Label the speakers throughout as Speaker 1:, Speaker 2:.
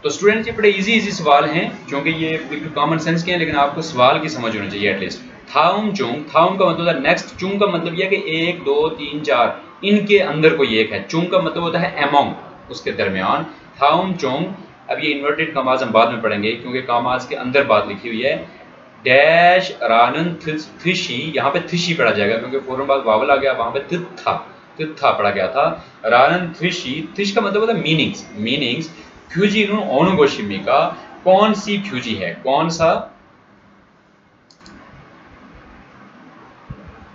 Speaker 1: तो स्टूडेंट ये बड़े इजी सवाल हैं क्योंकि ये बिल्कुल कॉमन सेंस के हैं, लेकिन आपको सवाल की समझ होनी चाहिए एटलीस्ट। थाउम चुंग, थाउम का मतलब होता है नेक्स्ट, चुंग का मतलब यह कि 1 2 3 4 इनके अंदर कोई एक है, चुंग का मतलब होता है अमोंग, उसके दरमियान। थाउम चुंग, अब ये इन्वर्टेड कॉमास हम बाद में पढ़ेंगे क्योंकि कॉमास के अंदर बात लिखी हुई है। डैश रानन थ्रिशी, यहाँ पे थ्रिशी पढ़ा जाएगा क्योंकि फौरन बाद वावल आ गया, वहां पे तिथा पढ़ा गया था। रानन थ्रिशी, थ्रिश का मतलब होता है मीनिंग्स। फ्यूजी नु ओनुगोशिमी का, कौन सी फ्यूजी है, कौन सा।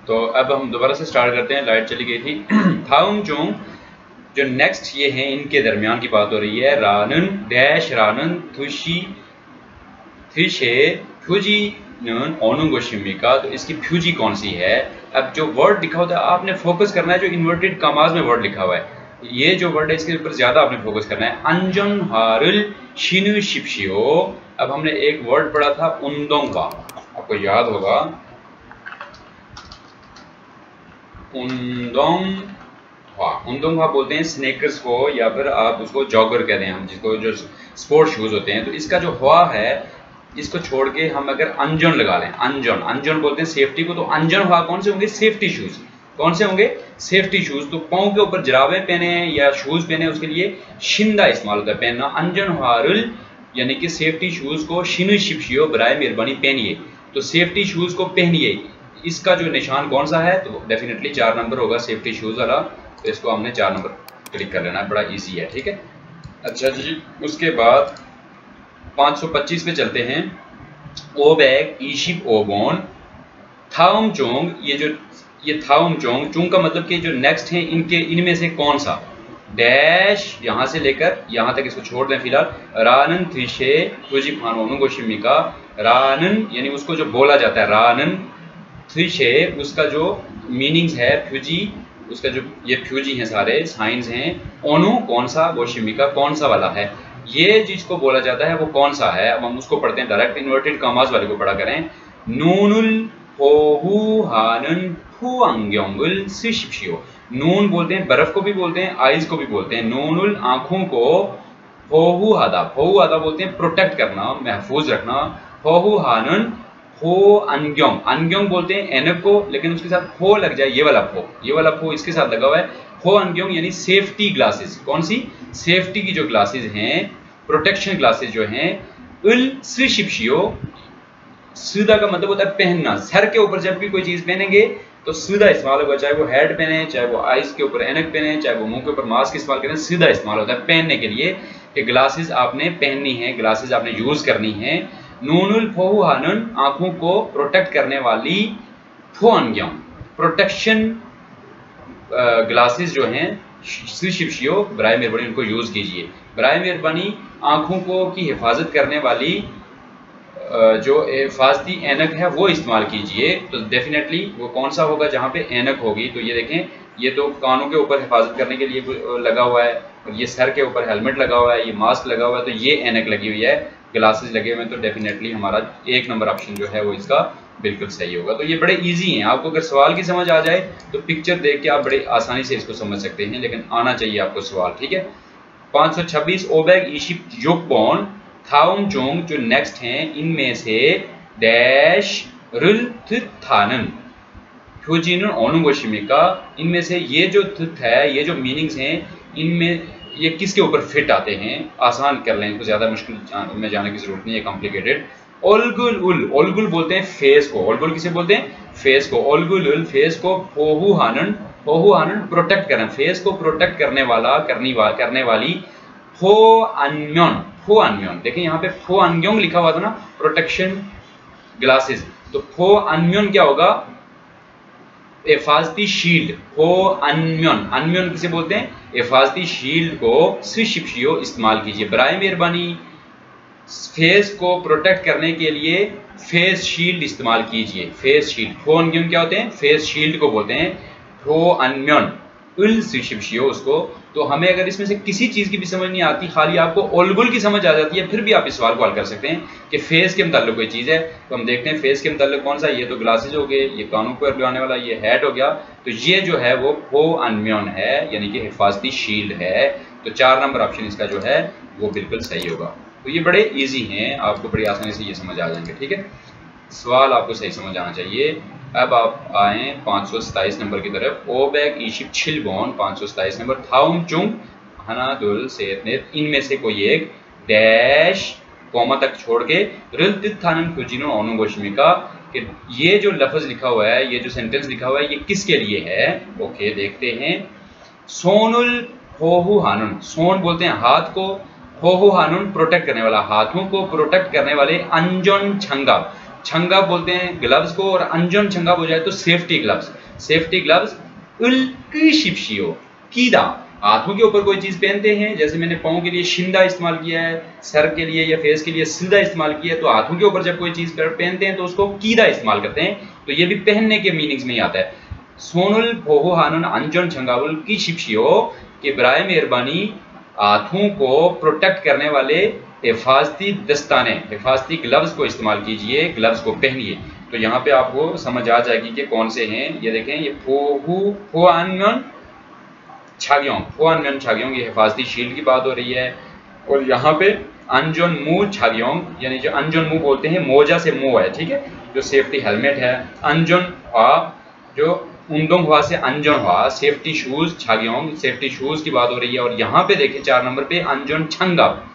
Speaker 1: तो अब हम दोबारा से स्टार्ट करते हैं, लाइट चली गई थी। थाउम चुंग जो नेक्स्ट ये हैं इनके दरमियान की बात हो रही है। रानन डैश रानन थुशी थ्रिशे फ्यूजी नन ओनुगोशिमी का, तो इसकी फ्यूजी कौन सी है। अब जो वर्ड लिखा होता है आपने फोकस करना है, जो इन्वर्टेड कॉमास में वर्ड लिखा हुआ है, ये जो वर्ड है इसके ऊपर ज्यादा आपने फोकस करना है। अंजन हारुल शिनु शिप्शियो, अब हमने एक वर्ड पढ़ा था उंदोंगवा, आपको याद होगा उंदोंगवा बोलते हैं स्नेकर्स को, या फिर आप उसको जॉगर कहते हैं, हम जिसको जो स्पोर्ट्स शूज होते हैं। तो इसका जो हुआ है इसको छोड़ के हम अगर अंजन लगा लें, अंजन बोलते हैं सेफ्टी को, तो अंजन हुआ कौन से होंगे, सेफ्टी शूज। कौन से होंगे, सेफ्टी शूज। तो पाँव के ऊपर जराबें पहने या शूज पहने उसके लिए शिंदा इस्तेमाल होता है पहनना। अंजन हारुल यानी कि सेफ्टी शूज को, शिनु शिप्शियो बराए मेहरबानी पहनिए, तो सेफ्टी शूज को पहनिए। इसका जो निशान कौन सा है, तो डेफिनेटली 4 नंबर होगा सेफ्टी शूज वाला, तो इसको हमने 4 नंबर क्लिक कर लेना है, बड़ा ईजी है, ठीक है। अच्छा जी, उसके बाद 525 पे चलते हैं। ओबैग ईशिप ओबोन थाउम चोंग, ये थाउम चोंग, चोंग का मतलब कि जो नेक्स्ट है इनमें से कौन सा, डैश यहां से लेकर यहां तक इसको छोड़ दें फिलहाल। रानन थ्रिशे फुजी फानोनु गोशिमी का, रानन यानी उसको जो बोला जाता है, रानन थ्रिशे उसका जो मीनिंग्स है, फ्यूजी उसका जो, ये फ्यूजी हैं सारे साइंस हैं। ओनु कौन सा, गोशिमी का कौन सा वाला है, ये जिसको बोला जाता है वो कौन सा है। अब हम उसको पढ़ते हैं, डायरेक्ट इन्वर्टेड कॉमास वाले को पढ़ा करें। नूनुल होहु हानन फुआंग्योंगुल सिशिप्शियो, नून बोलते हैं बर्फ को भी बोलते हैं, आइज को भी बोलते हैं। नूनुल आंखों को, होहु आदा बोलते हैं प्रोटेक्ट करना, महफूज रखना। होहु हानन हो अनग्योंग, अनग्योंग बोलते हैं एनक को, लेकिन उसके साथ फो लग जाए, ये वाला फो इसके साथ लगा हुआ है। हो अनग्योंग यानी सेफ्टी ग्लासेस, कौन सी, सेफ्टी की जो ग्लासेस हैं, प्रोटेक्शन ग्लासेस जो हैं। उल स्विशिप्शियो, सीधा का मतलब होता है पहनना, सर के ऊपर जब भी कोई चीज पहनेंगे तो सीधा इस्तेमाल होगा, चाहे वो हेड पहने, चाहे वो आइज के ऊपर एनक पहने, चाहे वो मुंह के ऊपर मास्क इस्तेमाल करें, सीधा इस्तेमाल होता है पहनने के लिए कि ग्लासेस आपने पहननी है, ग्लासेस आपने यूज करनी है। नूनुल फोहु हानुन आंखों को प्रोटेक्ट करने वाली, फोअनग्योंग प्रोटेक्शन ग्लासेस जो हैं, शिप्शियो बराए मेहरबानी उनको यूज कीजिए। बराए मेहरबानी आंखों को की हिफाजत करने वाली जो हिफाजती ऐनक है वो इस्तेमाल कीजिए। तो डेफिनेटली वो कौन सा होगा जहाँ पे ऐनक होगी, तो ये देखें, ये तो कानों के ऊपर हिफाजत करने के लिए लगा हुआ है, और ये सर के ऊपर हेलमेट लगा हुआ है, ये मास्क लगा हुआ है, तो ये ऐनक लगी हुई है, ग्लासेस लगे हुए हैं, तो डेफिनेटली हमारा 1 नंबर ऑप्शन जो है वो इसका बिल्कुल सही होगा। तो ये बड़े इजी हैं, आपको अगर सवाल की समझ आ जाए तो पिक्चर देख के आप बड़े आसानी से इसको समझ सकते हैं, लेकिन आना चाहिए आपको सवाल, ठीक है। 526 ओबैग ईशिप योकबॉन थाउम जोंग जो नेक्स्ट हैं इनमें से डैश रुल थानन फ्यूजिन ओनुगोशिमिका, इनमें से ये जो थुथ है, ये जो मीनिंग्स हैं, इनमें ये किसके ऊपर फिट आते हैं, आसान कर लें, इनको ज्यादा मुश्किल में जाने की जरूरत नहीं है, कॉम्प्लिकेटेड। ओलगुल उल, ओलगुल बोलते हैं फेस को, ओलगुल किसे बोलते हैं, फेस को। ओलगुल उल फेस को, फोहु हानन प्रोटेक्ट करना, फेस को प्रोटेक्ट करने वाला, करने वाली। फो अनम्योन, देखिए यहाँ पे फो अनग्योंग लिखा हुआ था ना, प्रोटेक्शन ग्लासेस, तो फो अनम्योन क्या होगा, हिफाजती शील्ड। फो अनम्योन किसे बोलते हैं, हिफाजती शील्ड को स्विशिप्शियो इस्तेमाल कीजिए। बराए मेहरबानी फेस को प्रोटेक्ट करने के लिए फेस शील्ड इस्तेमाल कीजिए, फेस शील्ड। फो अनग्योंग क्या होते हैं, फेस शील्ड को बोलते हैं। फो अनम्योन उल स्विशिप्शियो उसको। तो हमें अगर इसमें से किसी चीज की भी समझ नहीं आती, खाली आपको ओलगुल की समझ आ जाती है, फिर भी आप इस सवाल को हल कर सकते हैं कि फेस के मुताल्लिक कोई चीज है। तो हम देखते हैं फेस के मुताल्लिक कौन सा, ये तो ग्लासेस हो गए, ये कानों पर लगाने वाला ये हेड हो गया, तो ये जो है वो फो अनम्योन है, यानी कि हिफाजती शील्ड है। तो 4 नंबर ऑप्शन इसका जो है वो बिल्कुल सही होगा। तो ये बड़े इजी हैं, आपको बड़ी आसानी से ये समझ आ जाएंगे। ठीक है, सवाल आपको सही समझ आना चाहिए। अब आप आए 527 नंबर की तरफ। ओबैक ईशिप छिलबॉन 527 नंबर थाउम चुंग हनादुल सेतनेत, इनमें से कोई एक डैश कॉमा तक छोड़ के रिल्तिथानन खुजिनो अनुगोशमिका, कि ये जो लफ्ज लिखा हुआ है, ये जो सेंटेंस लिखा हुआ है, ये किसके लिए है। ओके, देखते हैं। सोनुल होहु हानुन, सोन बोलते हैं हाथ को, होहु हानुन प्रोटेक्ट करने वाला, हाथों को प्रोटेक्ट करने वाले। अंजन छंगाब, छंगाब बोलते हैं ग्लव्स को, और अंजन छंगाब हो जाए तो सेफ्टी ग्लव्स, सेफ्टी ग्लव्स। उल्किशिप्शियो कीदा, हाथों के ऊपर कोई चीज पहनते हैं, जैसे मैंने पाँव के लिए शिंदा इस्तेमाल किया है, सर के लिए या फेस के लिए सिल्दा इस्तेमाल किया है, तो हाथों के ऊपर जब कोई चीज पहनते हैं तो उसको कीदा इस्तेमाल करते हैं। तो ये भी पहनने के मीनिंग्स में ही आता है। सोनुल फोहो हानुन अंजन छंगावुल की शिप्शियो, के बराए मेहरबानी हाथों को प्रोटेक्ट करने वाले हिफाजती दस्ताने, हिफाजती ग्लव्स को इस्तेमाल कीजिए, ग्लव्स को पहनिए। तो यहाँ पे आपको समझ आ जाएगी कि कौन से हैं। ये देखें, ये फोहु फोआनन छाग्योंग, फोआनन छाग्योंग, ये हिफाजती शील्ड की बात हो रही है। और यहाँ पे अंजन मुंह छाग्योंग, यानी जो अंजन मुंह बोलते हैं, मोजा से मुंह है, ठीक है, जो सेफ्टी हेलमेट है। अंजन हुआ जो उंदोंग हुआ से अंजन हुआ, सेफ्टी शूज छाग्योंग, सेफ्टी शूज की बात हो रही है। और यहाँ पे देखिए 4 नंबर पे अंजन छंगाब,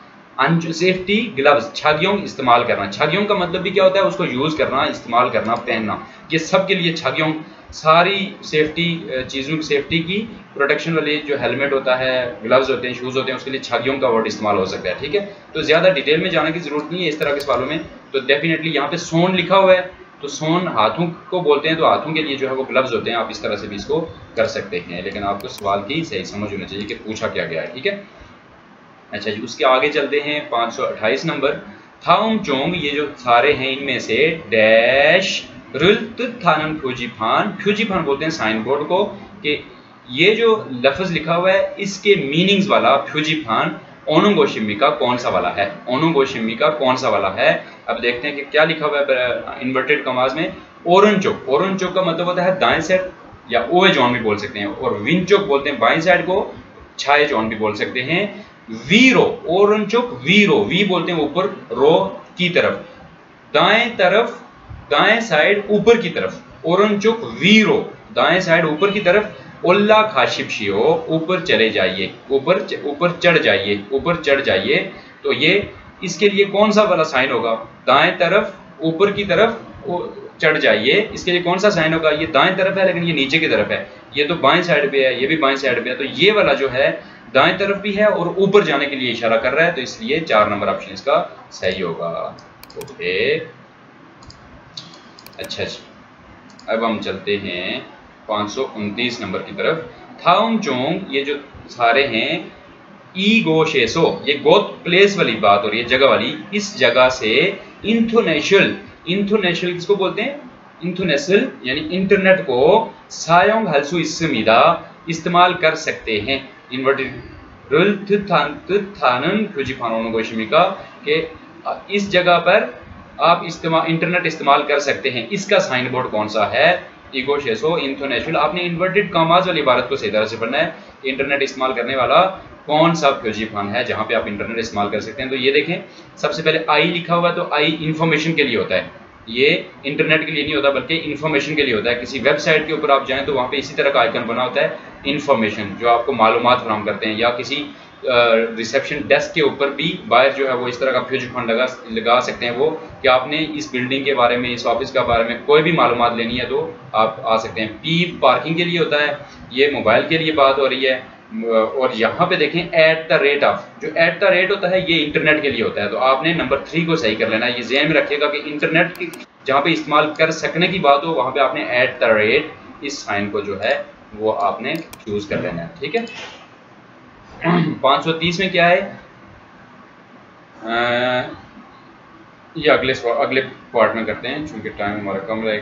Speaker 1: सेफ्टी ग्लव्स छाग्योंग इस्तेमाल करना। छाग्योंग का मतलब भी क्या होता है, उसको यूज करना, इस्तेमाल करना, पहनना। ये सब के लिए छाग्योंग, सारी सेफ्टी चीज़ों की सेफ्टी की प्रोटेक्शन वाले जो हेलमेट होता है, ग्लव्स होते हैं, शूज़ होते हैं, उसके लिए छाग्योंग का वर्ड इस्तेमाल हो सकता है। ठीक है, तो ज़्यादा डिटेल में जाने की जरूरत नहीं है इस तरह के सवालों में। तो डेफिनेटली यहाँ पे सोन लिखा हुआ है, तो सोन हाथों को बोलते हैं, तो हाथों के लिए जो है वो ग्लव्स होते हैं। आप इस तरह से भी इसको कर सकते हैं, लेकिन आपको सवाल की सही समझ होनी चाहिए कि पूछा क्या गया है। ठीक है, अच्छा जी, उसके आगे चलते हैं। 528 नंबर थाउंग चोंग, ये जो सारे हैं इनमें से डैश रुल्तुथानन फ्यूजीफान, फ्यूजीफान बोलते हैं साइन बोर्ड को, कि ये जो लफ्ज लिखा हुआ है इसके मीनिंग्स वाला फ्यूजीफान ओनुगोशिमी का कौन सा वाला है, ओनुगोशिमी का कौन सा वाला है। अब देखते हैं कि क्या लिखा हुआ है इन्वर्टेड कमाज में। ओरनचोक, ओरनचोक का मतलब होता है दाएं साइड, या ओए जॉन भी बोल सकते हैं, और विंचोक बोलते हैं बाएं साइड को, छाए जॉन भी बोल सकते हैं। वीरो, ओरनचोक वीरो, वी बोलते हैं ऊपर, रो की तरफ, दाएं तरफ, दाएं साइड ऊपर की तरफ, ओरनचुक वीरो दाएं साइड ऊपर की तरफ। ओल्ला खाशिपशियो, ऊपर चले जाइए, ऊपर चढ़ जाइए, ऊपर चढ़ जाइए। तो ये इसके लिए कौन सा वाला साइन होगा, दाएं तरफ, ऊपर की तरफ चढ़ जाइए, इसके लिए कौन सा साइन होगा। ये दाएं तरफ है लेकिन ये नीचे की तरफ है, ये तो बाएं साइड पे है, ये भी बाएं साइड पे है, तो ये वाला जो है दाएं तरफ भी है और ऊपर जाने के लिए इशारा कर रहा है, तो इसलिए 4 नंबर ऑप्शन इसका सही होगा। ओके, अच्छा जी, अब हम चलते हैं 529 नंबर की तरफ। थाउंग चोंग, ये जो सारे हैं ई गोशेसो, ये गोत प्लेस वाली बात हो रही है, जगह वाली। इस जगह से इंथोनेशल, इंथोनेशल किसको बोलते हैं, इंथोनेशल यानी इंटरनेट को सायोंग हलसु इसमीदा इस्तेमाल कर सकते हैं। इन्वर्टेड रुल थानन फ्यूजीफानों गोशिमिका के इस जगह पर आप इंटरनेट इस्तेमाल कर सकते हैं। इसका साइन बोर्ड कौन सा है, ईगोशेसो इंथोनेशल। आपने इन्वर्टेड कॉमास वाली इबारत को सही तरह से पढ़ना है। इंटरनेट इस्तेमाल करने वाला कौन सा फ्यूजीफान है जहां पे आप इंटरनेट इस्तेमाल कर सकते हैं। तो ये देखें, सबसे पहले आई लिखा हुआ है, तो आई इंफॉर्मेशन के लिए होता है, ये इंटरनेट के लिए नहीं होता बल्कि इंफॉर्मेशन के लिए होता है। किसी वेबसाइट के ऊपर आप जाएं तो वहां पे इसी तरह का आइकन बना होता है, इंफॉर्मेशन, जो आपको मालूमात फराहम करते हैं। या किसी रिसेप्शन डेस्क के ऊपर भी बाहर जो है वो इस तरह का फ्यूजीफान लगा सकते हैं वो, कि आपने इस बिल्डिंग के बारे में, इस ऑफिस के बारे में कोई भी मालूमात लेनी है तो आप आ सकते हैं। पी पार्किंग के लिए होता है, ये मोबाइल के लिए बात हो रही है। और यहाँ पे देखें @ ऑफ, जो @ होता है ये इंटरनेट के लिए होता है। तो आपने नंबर 3 को सही कर लेना है। ये ज़हन में रखिएगा कि इंटरनेट की जहाँ पे इस्तेमाल कर सकने की बात हो वहाँ पे आपने @ इस साइन को जो है वो आपने चूज कर लेना है। ठीक है, 530 में क्या है, ये अगले पार्ट में करते हैं, चूंकि टाइम हमारा कम रहेगा।